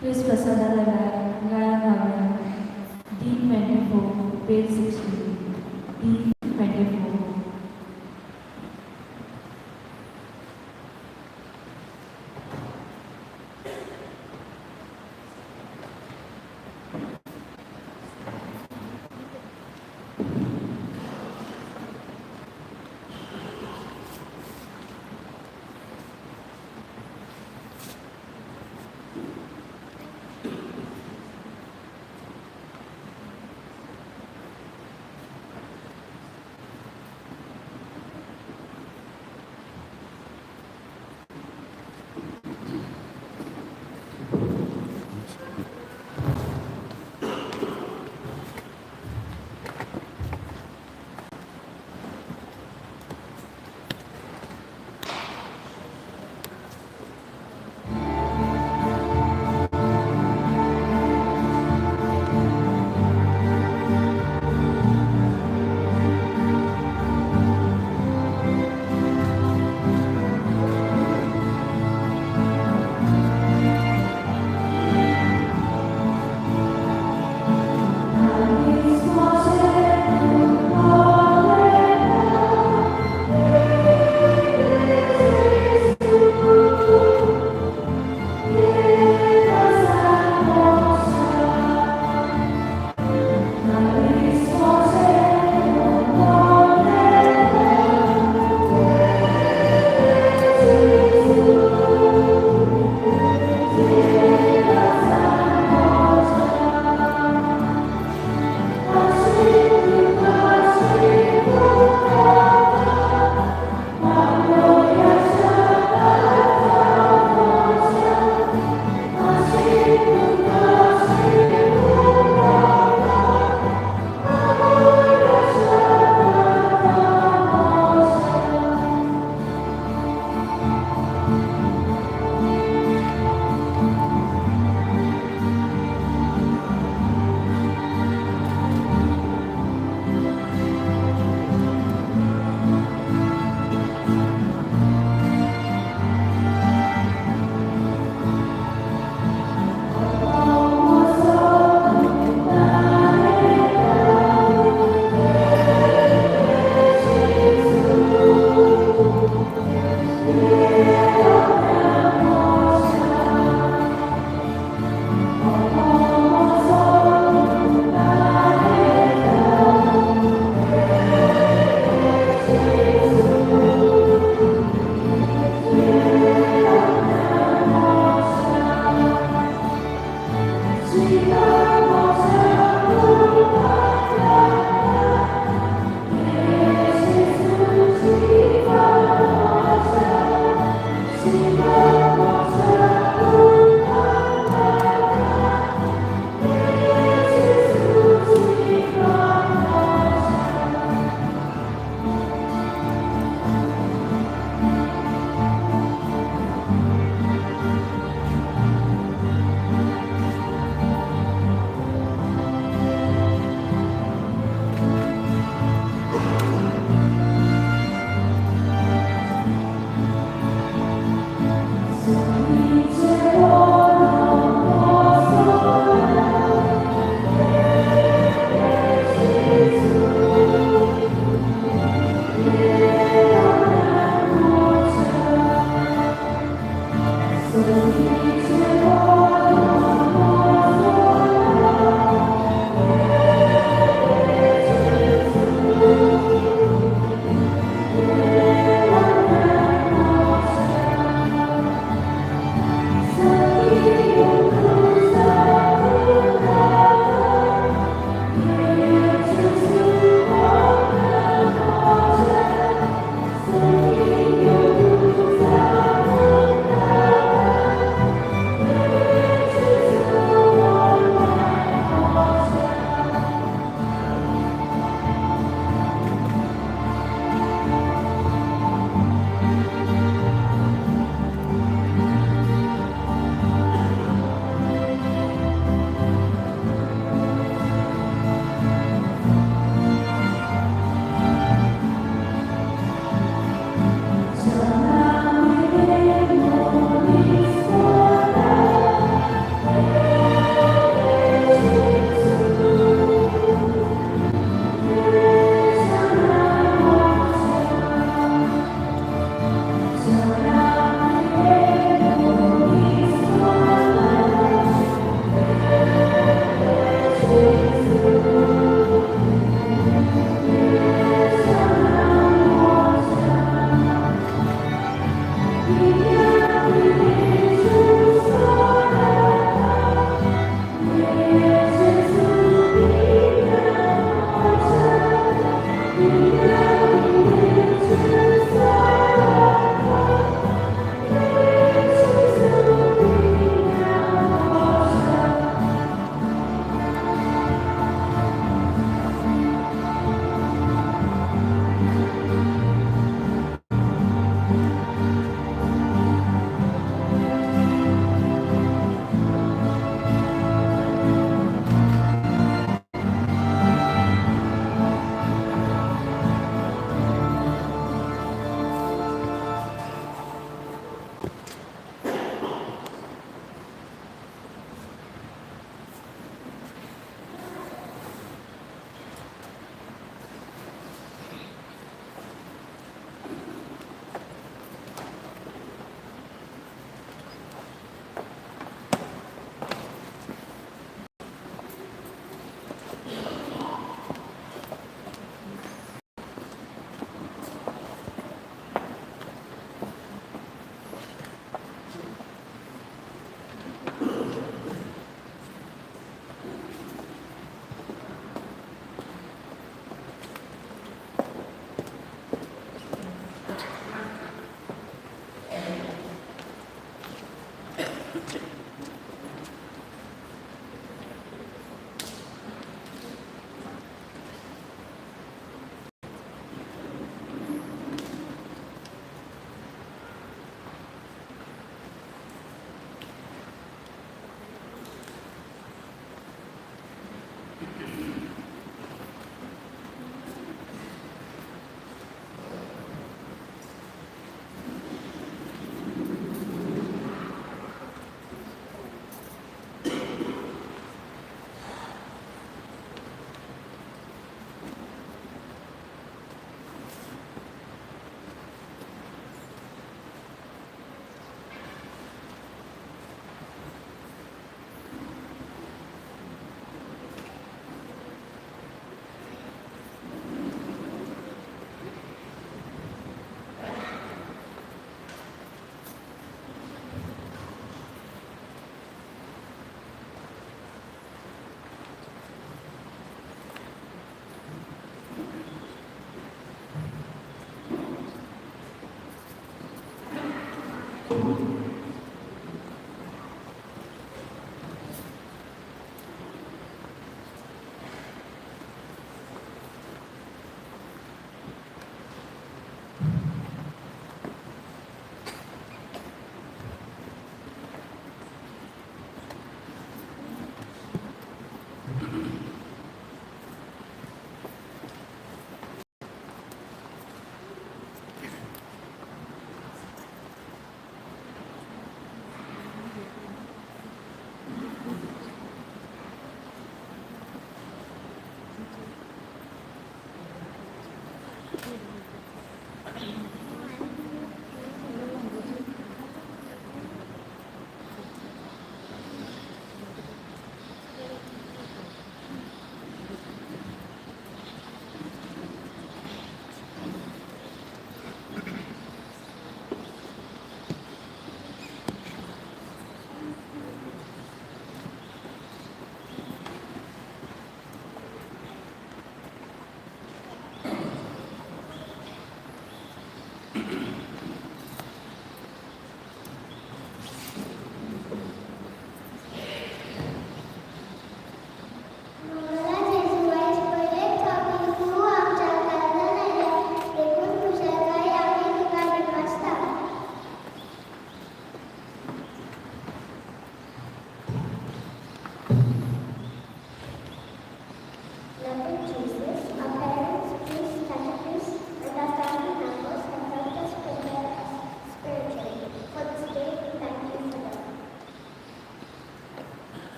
Please प्रसादाला गायन गाऊया. D24 page 60. D24.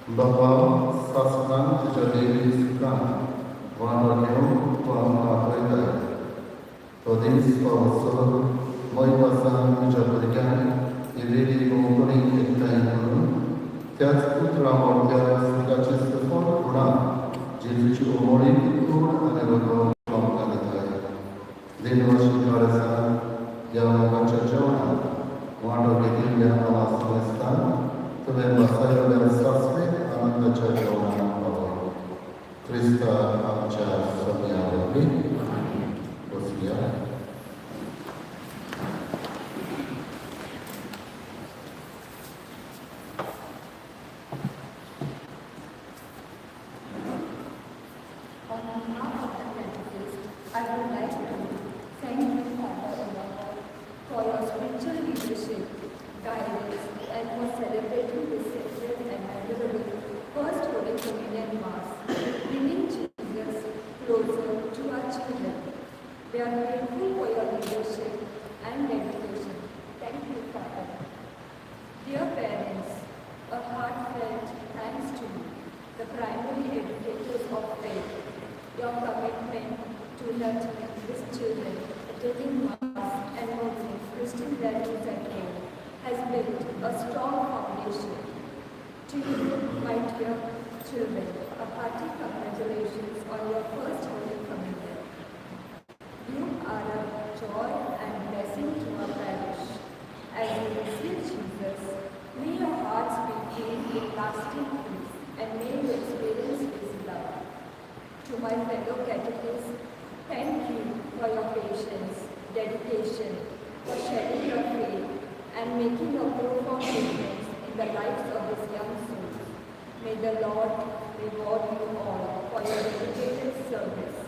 बाबा सासनान तुझ्या देवी सुखान वांगडा घेवन तूं आमकां आपयताय. तो दीस पावसो मय पासान तुज्या भुरग्यांक इवेली कोंकणी एकठांय करून त्याच पुत्रा मोठ्या सुखाचे सफळ गुणां जेजूची ओमळीक कूड आनी रगो आमकां दिताय. देवाची कारसान ह्या मोगाच्या जेवणाक वांटो घेतिल्ल्या आमकां समजतान तुवें बसायल्ल्या सासवे आनंदाच्या जेवणाक पावय. क्रिस्ता आमच्या सगळ्या वरवीं बसया. On behalf of the Catechist, I would like to thank you, Father Abba, for your spiritual leadership, guidance, and for celebrating this sacred and memorable First Holy Communion Mass, bringing Jesus closer to our children. We are grateful for your leadership and dedication. Thank you, Father. Dear parents, a heartfelt thanks to you, the primary educators of faith. Your commitment to nurturing these children, attending Mass and modeling Christian values at home has built a strong foundation. To you, my dear children, a hearty congratulations on your first Holy Communion. You are a joy and blessing to our parish. As you receive Jesus, may your hearts be filled with lasting peace and may you experience His love. To my fellow catechists, thank you for your patience, dedication, for sharing your faith and making a profound difference in the lives of these young souls. May the Lord reward you all for your dedicated service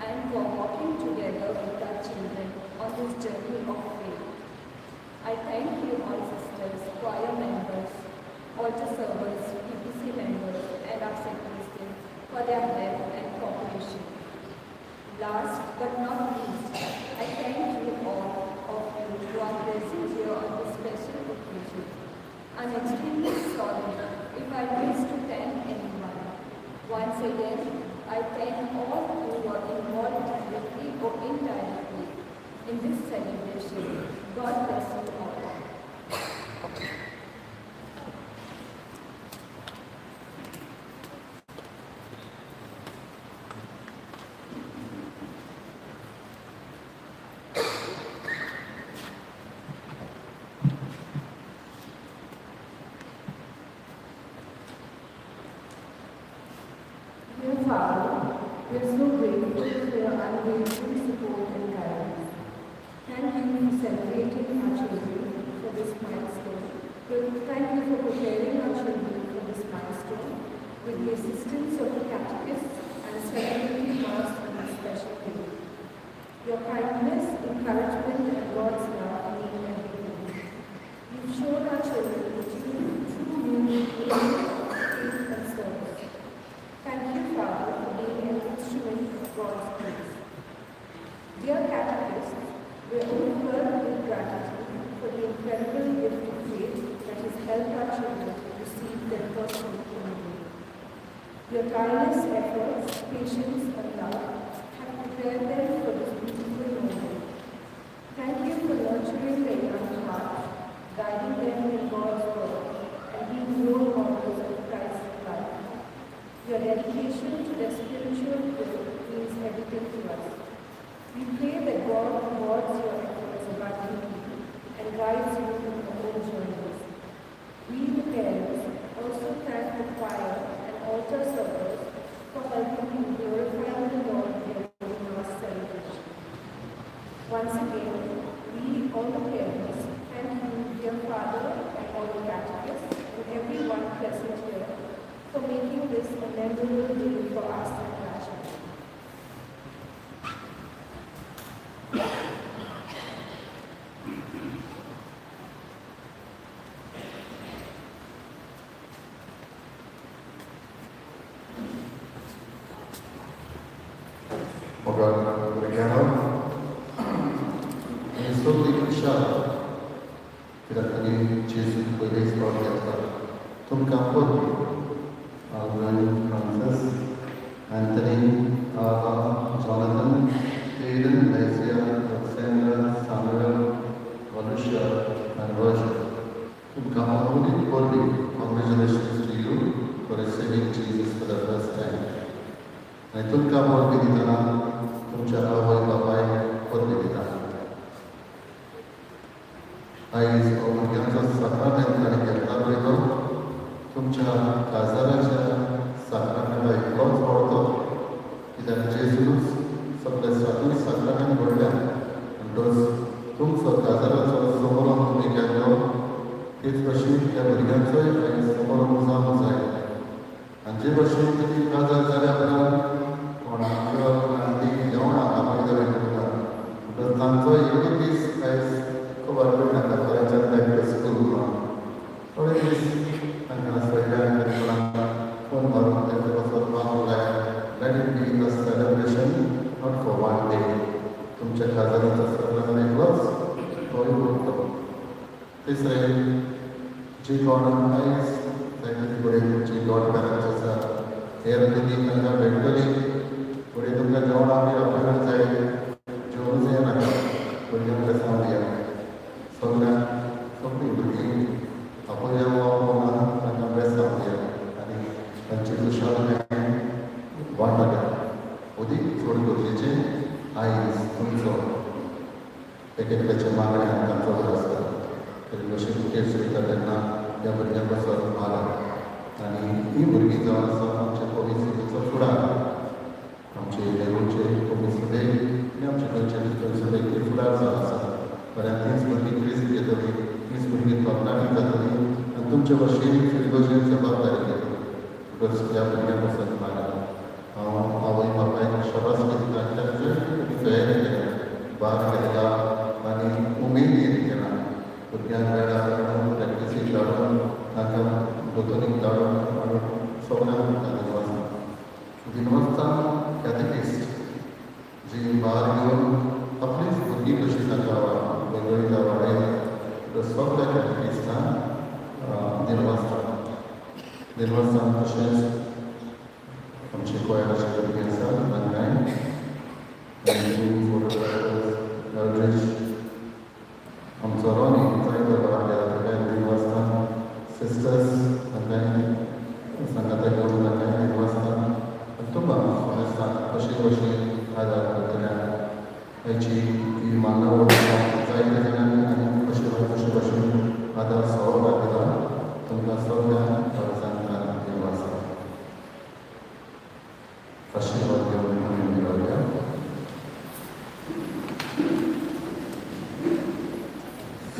and for walking together with our children on this journey of faith. I thank you, all sisters, choir members, altar servers, PPC members, and our secretary for their help and cooperation. Last but not least, I thank you all of you who are present here on this special occasion. I'm extremely sorry if I missed to thank anyone. Once again, I thank all who were involved directly or indirectly in this celebration. God bless you all. Dear Father, we are so grateful for your unwavering support and guidance. Thank you for celebrating our children for this milestone. Thank you for preparing our children for this milestone with the assistance of the catechists and celebrating Mass on this special day. Your kindness, encouragement, and God's love mean everything. You've shown our children the true meaning of faith and service. Thank you, Father, for being an instrument of God's grace. Dear catechists, we are overwhelmed with gratitude for the incredible gift of faith that has helped our children receive their first Holy Communion. Your tireless efforts, patience, and love have prepared them for this beautiful moment. Thank you for nurturing their young hearts, guiding them in God's word, and being role models of Christ's life. Your dedication to their spiritual growth means everything to us. We pray that God rewards your efforts abundantly and guides you in your own journeys. We, the parents, also thank the choir and altar servers for helping you glorify the Lord during Mass celebration. Once again, we, all the parents, thank you, dear Father, and all the catechists, and everyone present here, for making this a memorable day for us and our children. Mogę wygrał. Niestety chciał, kiedy Jezus powiedział, tuмкам подвиг, Emmanuel, Francis, Anthony, Ava, Jonathan, Aiden, Isaiah, Alexandra, Samuel, Valusha, and Virgil. To come on with worthy, congratulations to you for receiving Jesus for the first time. आणि तुमका Boulby दितना तुमच्या आवय बापाय Boulby दिता आयज भुरग्यांचो साक्रामेंत आनी घेतला वयलो तुमच्या काजाराच्या साक्रामेंता इतलोच व्हडलो कित्याक जेजूच सगळे सातूय साक्रामेंत घडल्या म्हणटच तुमचो काजाराचो समारंभ तुमी केल्लो तेच भशेन ह्या भुरग्यांचोय आयज समारंभ जावंक जाय आनी जे भशेन तुमी काजार जाल्या उपरांत कोणाक रांदीक जेवणाक आपयता वयता म्हणटच तांचो एकूच दीस आयज खबर पडनाका कोणाच्यान बॅक टू स्कूल म्हणून थोडे दीस तांकां सगळ्यांक कोणाक फोन मारून तांचे वचोन मागूंक जाय let it be a celebration not for one day तुमच्या काजाराचो सगळ्यांक एकलोच तोय उरतो तिसरें जी कोण आयज तांचे कडेन जी गॉड पॅरंट्स आसा हेर अतिथी तांकां भेटतली फुडें तुमकां जेवणाक बी आपयल्यार जाय जेवणूच येनाका भुरग्यांक बेसांव दिया सगळ्यांक सगळीं भुरगीं आपल्या कोणाक तांकां बेसांव दिया आनी तांची खुशालकाय वांटो घेया अदीक चड गरजेचें आयज तुमचो एकेकाच्या मागण्यांक तांचो भर आसता तरी भशेन केस वयता तेन्ना ह्या भुरग्यांक बसोन मारप आनी ही भुरगीं जावन आसा आमच्या कोविसिचो फुडार आमचे देवचे कोविसुदे आनी आमचे गोंयचे कोविसुदे फुडार जावन आसा बऱ्याक तीच भुरगीं क्रिस्त घेतली तीच भुरगीं तरणाटी जातली आनी तुमचे भशेन फिरगोजेन जबाबदारी घेतली बिकॉज ह्या भुरग्यांक बसोन मारप हांव आवय बापायक शाबास दिता आनी तांचे तयारी केल्या बाग केला आनी उमेदीन केला भुरग्यांक वेळा काडून प्रॅक्टिसीक धाडून तांकां दोतोरीक धाडून हाडून सगळ्यांक दिनवस्तां कॅटेकिस्ट जी भार घेवन आपलीच भुरगीं कशी तांकां वेगवेगळी वाडयता सगळ्या कॅटेकिस्टांक दिनवस्तां तशेंच आमचे गोंयाचे भुरगीं आसात तांकांय फोटोग्राफर्स एल्ड्रीज आमचो रोनी जायतो भाग घेता ताकाय दिनवस्तां सिस्टर्स तांकांय सांगाता घेवन तांकांय दिनवस्तां तुमकां समजता कशी कशी आदार करतल्यान हेची ही मानव जायते जाणांनी आनी कशे भशेन आदार सहकार दिला तुमकां सगळ्यांक जाणकार दिनवस्तां आशिर्वाद घेवन आमी मेळुया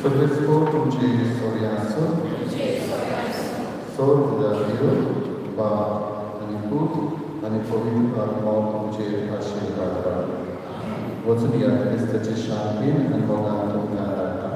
सगळेचो तुमची सोरी आसूं सोर देव बाप आनी पूत आनी पवित्र आत्मा तुमचेर आशिर्वाद काडूं वचून या क्रिस्ताची शांतीन आनी मोगान तुमकां धाडटा